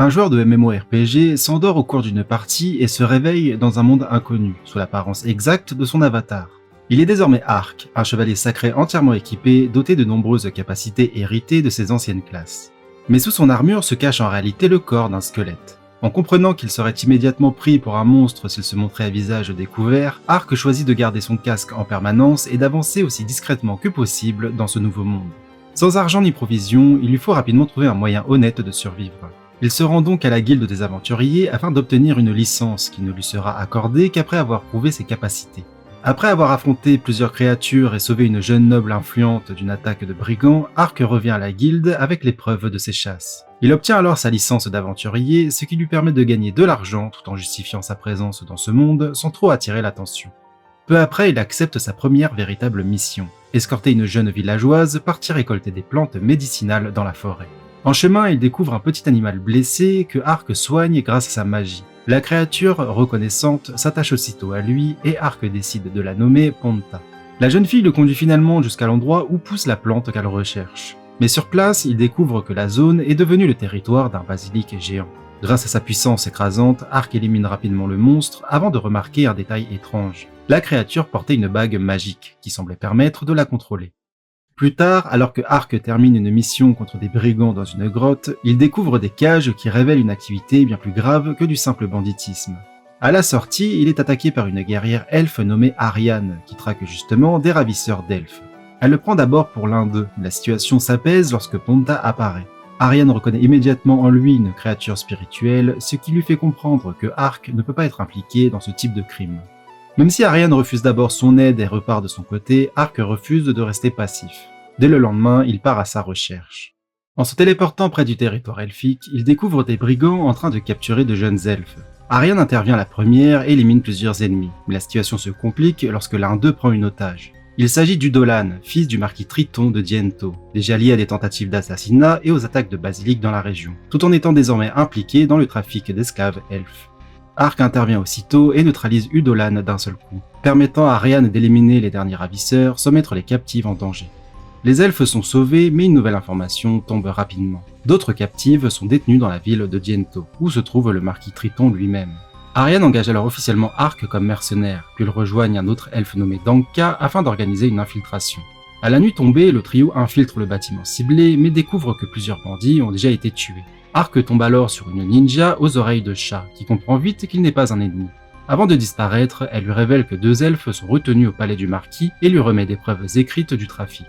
Un joueur de MMORPG s'endort au cours d'une partie et se réveille dans un monde inconnu, sous l'apparence exacte de son avatar. Il est désormais Ark, un chevalier sacré entièrement équipé, doté de nombreuses capacités héritées de ses anciennes classes. Mais sous son armure se cache en réalité le corps d'un squelette. En comprenant qu'il serait immédiatement pris pour un monstre s'il se montrait à visage découvert, Ark choisit de garder son casque en permanence et d'avancer aussi discrètement que possible dans ce nouveau monde. Sans argent ni provisions, il lui faut rapidement trouver un moyen honnête de survivre. Il se rend donc à la guilde des aventuriers afin d'obtenir une licence qui ne lui sera accordée qu'après avoir prouvé ses capacités. Après avoir affronté plusieurs créatures et sauvé une jeune noble influente d'une attaque de brigands, Ark revient à la guilde avec les preuves de ses chasses. Il obtient alors sa licence d'aventurier, ce qui lui permet de gagner de l'argent tout en justifiant sa présence dans ce monde sans trop attirer l'attention. Peu après, il accepte sa première véritable mission, escorter une jeune villageoise partir récolter des plantes médicinales dans la forêt. En chemin, il découvre un petit animal blessé que Ark soigne grâce à sa magie. La créature, reconnaissante, s'attache aussitôt à lui et Ark décide de la nommer Ponta. La jeune fille le conduit finalement jusqu'à l'endroit où pousse la plante qu'elle recherche. Mais sur place, il découvre que la zone est devenue le territoire d'un basilic géant. Grâce à sa puissance écrasante, Ark élimine rapidement le monstre avant de remarquer un détail étrange. La créature portait une bague magique qui semblait permettre de la contrôler. Plus tard, alors que Ark termine une mission contre des brigands dans une grotte, il découvre des cages qui révèlent une activité bien plus grave que du simple banditisme. À la sortie, il est attaqué par une guerrière elfe nommée Ariane, qui traque justement des ravisseurs d'elfes. Elle le prend d'abord pour l'un d'eux, mais la situation s'apaise lorsque Ponta apparaît. Ariane reconnaît immédiatement en lui une créature spirituelle, ce qui lui fait comprendre que Ark ne peut pas être impliqué dans ce type de crime. Même si Ariane refuse d'abord son aide et repart de son côté, Ark refuse de rester passif. Dès le lendemain, il part à sa recherche. En se téléportant près du territoire elfique, il découvre des brigands en train de capturer de jeunes elfes. Ariane intervient la première et élimine plusieurs ennemis, mais la situation se complique lorsque l'un d'eux prend une otage. Il s'agit d'Udolan, fils du marquis Triton de Diento, déjà lié à des tentatives d'assassinat et aux attaques de basilic dans la région, tout en étant désormais impliqué dans le trafic d'esclaves elfes. Ark intervient aussitôt et neutralise Udolan d'un seul coup, permettant à Ariane d'éliminer les derniers ravisseurs sans mettre les captives en danger. Les elfes sont sauvés, mais une nouvelle information tombe rapidement. D'autres captives sont détenues dans la ville de Diento, où se trouve le marquis Triton lui-même. Ariane engage alors officiellement Ark comme mercenaire, puis il rejoigne un autre elfe nommé Danka afin d'organiser une infiltration. À la nuit tombée, le trio infiltre le bâtiment ciblé, mais découvre que plusieurs bandits ont déjà été tués. Ark tombe alors sur une ninja aux oreilles de chat, qui comprend vite qu'il n'est pas un ennemi. Avant de disparaître, elle lui révèle que deux elfes sont retenus au palais du marquis et lui remet des preuves écrites du trafic.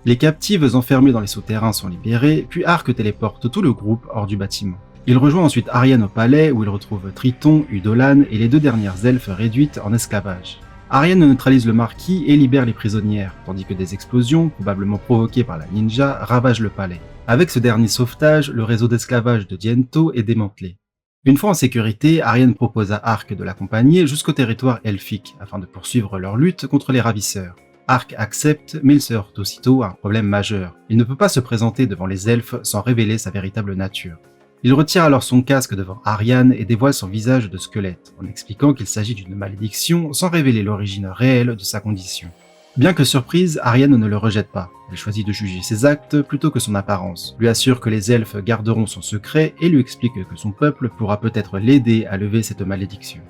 Les captives enfermées dans les souterrains sont libérées, puis Ark téléporte tout le groupe hors du bâtiment. Il rejoint ensuite Ariane au palais où il retrouve Triton, Udolan et les deux dernières elfes réduites en esclavage. Ariane neutralise le marquis et libère les prisonnières, tandis que des explosions, probablement provoquées par la ninja, ravagent le palais. Avec ce dernier sauvetage, le réseau d'esclavage de Diento est démantelé. Une fois en sécurité, Ariane propose à Ark de l'accompagner jusqu'au territoire elfique, afin de poursuivre leur lutte contre les ravisseurs. Ark accepte, mais il se heurte aussitôt à un problème majeur. Il ne peut pas se présenter devant les elfes sans révéler sa véritable nature. Il retire alors son casque devant Ariane et dévoile son visage de squelette, en expliquant qu'il s'agit d'une malédiction sans révéler l'origine réelle de sa condition. Bien que surprise, Ariane ne le rejette pas. Elle choisit de juger ses actes plutôt que son apparence, lui assure que les elfes garderont son secret et lui explique que son peuple pourra peut-être l'aider à lever cette malédiction.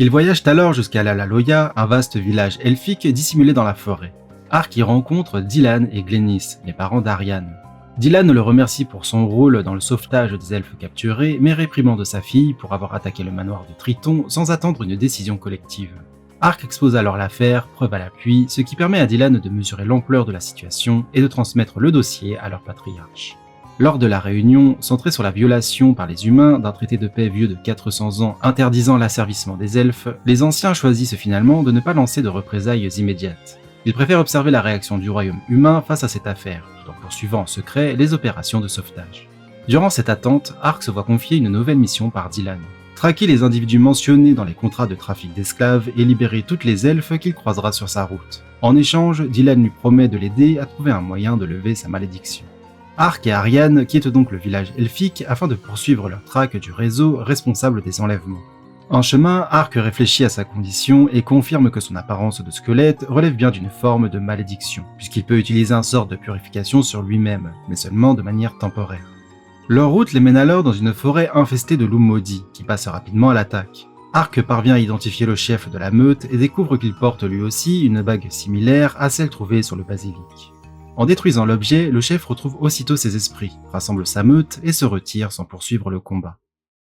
Ils voyagent alors jusqu'à Lalaloya, un vaste village elfique dissimulé dans la forêt. Ark y rencontre Dylan et Glennis, les parents d'Ariane. Dylan le remercie pour son rôle dans le sauvetage des elfes capturés, mais réprimande sa fille pour avoir attaqué le manoir de Triton sans attendre une décision collective. Ark expose alors l'affaire, preuve à l'appui, ce qui permet à Dylan de mesurer l'ampleur de la situation et de transmettre le dossier à leur patriarche. Lors de la réunion, centrée sur la violation par les humains d'un traité de paix vieux de 400 ans interdisant l'asservissement des elfes, les anciens choisissent finalement de ne pas lancer de représailles immédiates. Ils préfèrent observer la réaction du royaume humain face à cette affaire, tout en poursuivant en secret les opérations de sauvetage. Durant cette attente, Ark se voit confier une nouvelle mission par Dylan. Traquer les individus mentionnés dans les contrats de trafic d'esclaves et libérer toutes les elfes qu'il croisera sur sa route. En échange, Dylan lui promet de l'aider à trouver un moyen de lever sa malédiction. Ark et Ariane quittent donc le village elfique afin de poursuivre leur traque du réseau responsable des enlèvements. En chemin, Ark réfléchit à sa condition et confirme que son apparence de squelette relève bien d'une forme de malédiction, puisqu'il peut utiliser un sort de purification sur lui-même, mais seulement de manière temporaire. Leur route les mène alors dans une forêt infestée de loups maudits, qui passent rapidement à l'attaque. Ark parvient à identifier le chef de la meute et découvre qu'il porte lui aussi une bague similaire à celle trouvée sur le basilic. En détruisant l'objet, le chef retrouve aussitôt ses esprits, rassemble sa meute et se retire sans poursuivre le combat.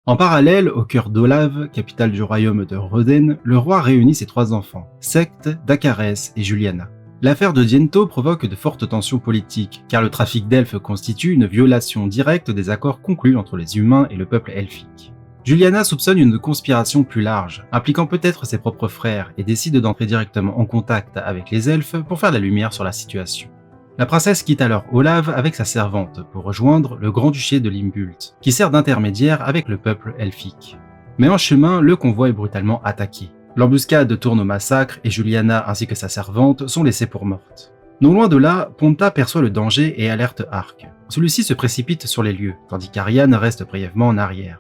En parallèle, au cœur d'Olav, capitale du royaume de Roden, le roi réunit ses 3 enfants, Sect, Dakarès et Juliana. L'affaire de Diento provoque de fortes tensions politiques, car le trafic d'elfes constitue une violation directe des accords conclus entre les humains et le peuple elfique. Juliana soupçonne une conspiration plus large, impliquant peut-être ses propres frères, et décide d'entrer directement en contact avec les elfes pour faire la lumière sur la situation. La princesse quitte alors Olav avec sa servante pour rejoindre le grand-duché de Limbult, qui sert d'intermédiaire avec le peuple elfique. Mais en chemin, le convoi est brutalement attaqué. L'embuscade tourne au massacre et Juliana ainsi que sa servante sont laissées pour mortes. Non loin de là, Ponta perçoit le danger et alerte Ark. Celui-ci se précipite sur les lieux, tandis qu'Ariane reste brièvement en arrière.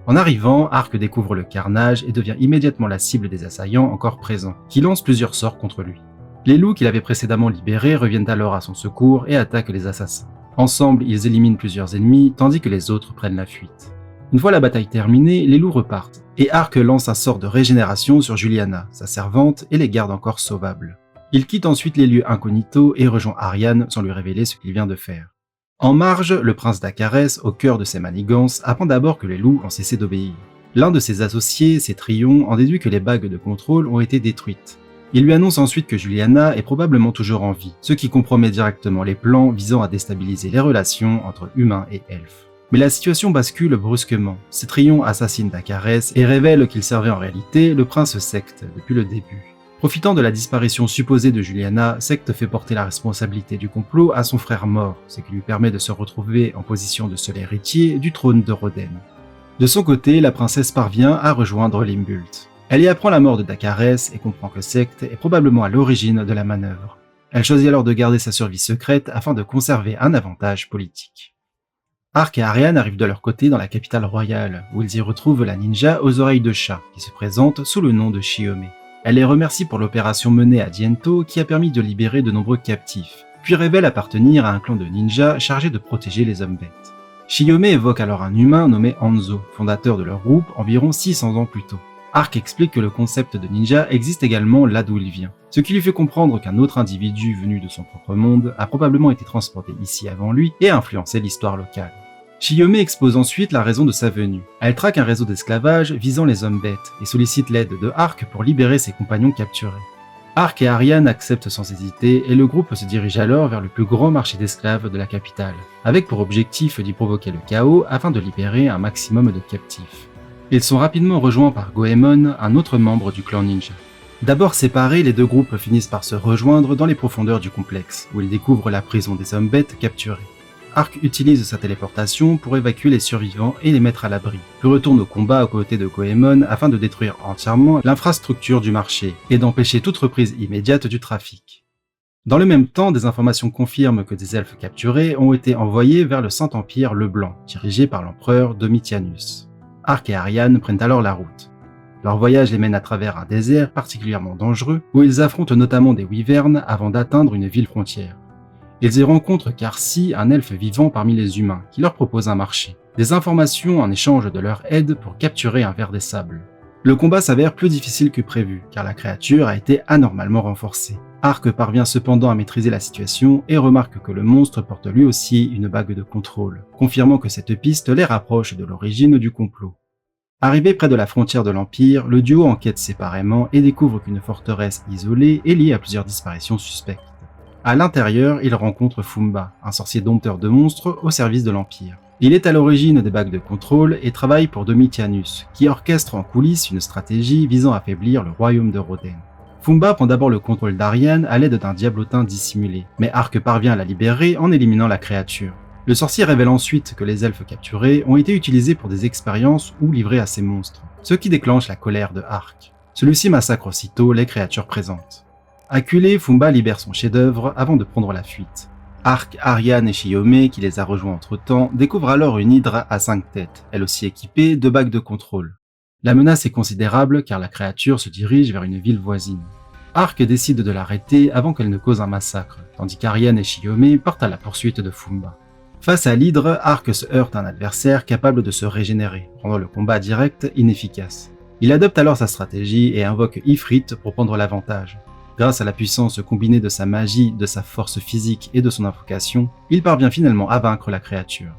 En arrivant, Ark découvre le carnage et devient immédiatement la cible des assaillants encore présents, qui lancent plusieurs sorts contre lui. Les loups qu'il avait précédemment libérés reviennent alors à son secours et attaquent les assassins. Ensemble, ils éliminent plusieurs ennemis, tandis que les autres prennent la fuite. Une fois la bataille terminée, les loups repartent, et Ark lance un sort de régénération sur Juliana, sa servante, et les garde encore sauvables. Il quitte ensuite les lieux incognito et rejoint Ariane sans lui révéler ce qu'il vient de faire. En marge, le prince Dakarès, au cœur de ses manigances, apprend d'abord que les loups ont cessé d'obéir. L'un de ses associés, Cétrion, en déduit que les bagues de contrôle ont été détruites. Il lui annonce ensuite que Juliana est probablement toujours en vie, ce qui compromet directement les plans visant à déstabiliser les relations entre humains et elfes. Mais la situation bascule brusquement. Cétrion assassine Dakarès et révèle qu'il servait en réalité le prince Sect depuis le début. Profitant de la disparition supposée de Juliana, Sect fait porter la responsabilité du complot à son frère mort, ce qui lui permet de se retrouver en position de seul héritier du trône de Roden. De son côté, la princesse parvient à rejoindre Limbult. Elle y apprend la mort de Dakarès et comprend que Sect est probablement à l'origine de la manœuvre. Elle choisit alors de garder sa survie secrète afin de conserver un avantage politique. Ark et Ariane arrivent de leur côté dans la capitale royale, où ils y retrouvent la ninja aux oreilles de chat, qui se présente sous le nom de Shiome. Elle les remercie pour l'opération menée à Diento qui a permis de libérer de nombreux captifs, puis révèle appartenir à un clan de ninjas chargé de protéger les hommes bêtes. Shiome évoque alors un humain nommé Hanzo, fondateur de leur groupe environ 600 ans plus tôt. Ark explique que le concept de ninja existe également là d'où il vient, ce qui lui fait comprendre qu'un autre individu venu de son propre monde a probablement été transporté ici avant lui et a influencé l'histoire locale. Shiome expose ensuite la raison de sa venue. Elle traque un réseau d'esclavage visant les hommes bêtes et sollicite l'aide de Ark pour libérer ses compagnons capturés. Ark et Ariane acceptent sans hésiter et le groupe se dirige alors vers le plus grand marché d'esclaves de la capitale, avec pour objectif d'y provoquer le chaos afin de libérer un maximum de captifs. Ils sont rapidement rejoints par Goemon, un autre membre du clan ninja. D'abord séparés, les deux groupes finissent par se rejoindre dans les profondeurs du complexe, où ils découvrent la prison des hommes bêtes capturés. Ark utilise sa téléportation pour évacuer les survivants et les mettre à l'abri, puis retourne au combat aux côtés de Goemon afin de détruire entièrement l'infrastructure du marché et d'empêcher toute reprise immédiate du trafic. Dans le même temps, des informations confirment que des elfes capturés ont été envoyés vers le Saint-Empire le Blanc, dirigé par l'empereur Domitianus. Ark et Ariane prennent alors la route. Leur voyage les mène à travers un désert particulièrement dangereux où ils affrontent notamment des wyverns avant d'atteindre une ville frontière. Ils y rencontrent Karsi, un elfe vivant parmi les humains, qui leur propose un marché. Des informations en échange de leur aide pour capturer un ver des sables. Le combat s'avère plus difficile que prévu, car la créature a été anormalement renforcée. Ark parvient cependant à maîtriser la situation et remarque que le monstre porte lui aussi une bague de contrôle, confirmant que cette piste les rapproche de l'origine du complot. Arrivé près de la frontière de l'Empire, le duo enquête séparément et découvre qu'une forteresse isolée est liée à plusieurs disparitions suspectes. À l'intérieur, ils rencontrent Fumba, un sorcier dompteur de monstres au service de l'Empire. Il est à l'origine des bagues de contrôle et travaille pour Domitianus, qui orchestre en coulisses une stratégie visant à affaiblir le royaume de Roden. Fumba prend d'abord le contrôle d'Ariane à l'aide d'un diablotin dissimulé, mais Ark parvient à la libérer en éliminant la créature. Le sorcier révèle ensuite que les elfes capturés ont été utilisés pour des expériences ou livrés à ces monstres, ce qui déclenche la colère de Ark. Celui-ci massacre aussitôt les créatures présentes. Acculé, Fumba libère son chef-d'œuvre avant de prendre la fuite. Ark, Ariane et Shiome, qui les a rejoints entre-temps, découvrent alors une hydre à 5 têtes, elle aussi équipée de bagues de contrôle. La menace est considérable car la créature se dirige vers une ville voisine. Ark décide de l'arrêter avant qu'elle ne cause un massacre, tandis qu'Ariane et Shiome partent à la poursuite de Fumba. Face à l'hydre, Arc se heurte à un adversaire capable de se régénérer, rendant le combat direct inefficace. Il adopte alors sa stratégie et invoque Ifrit pour prendre l'avantage. Grâce à la puissance combinée de sa magie, de sa force physique et de son invocation, il parvient finalement à vaincre la créature.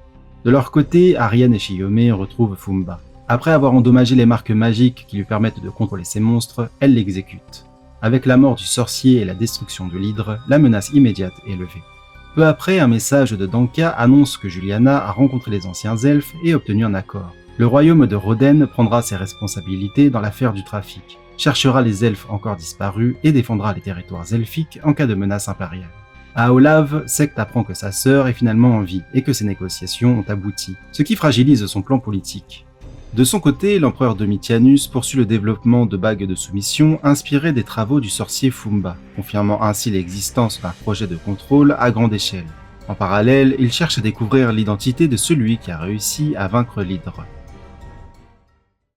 De leur côté, Ariane et Shiyome retrouvent Fumba. Après avoir endommagé les marques magiques qui lui permettent de contrôler ces monstres, elles l'exécutent. Avec la mort du sorcier et la destruction de l'hydre, la menace immédiate est levée. Peu après, un message de Danka annonce que Juliana a rencontré les anciens elfes et obtenu un accord. Le royaume de Roden prendra ses responsabilités dans l'affaire du trafic, cherchera les elfes encore disparus et défendra les territoires elfiques en cas de menace impériale. À Olav, Sect apprend que sa sœur est finalement en vie et que ses négociations ont abouti, ce qui fragilise son plan politique. De son côté, l'empereur Domitianus poursuit le développement de bagues de soumission inspirées des travaux du sorcier Fumba, confirmant ainsi l'existence d'un projet de contrôle à grande échelle. En parallèle, il cherche à découvrir l'identité de celui qui a réussi à vaincre l'hydre.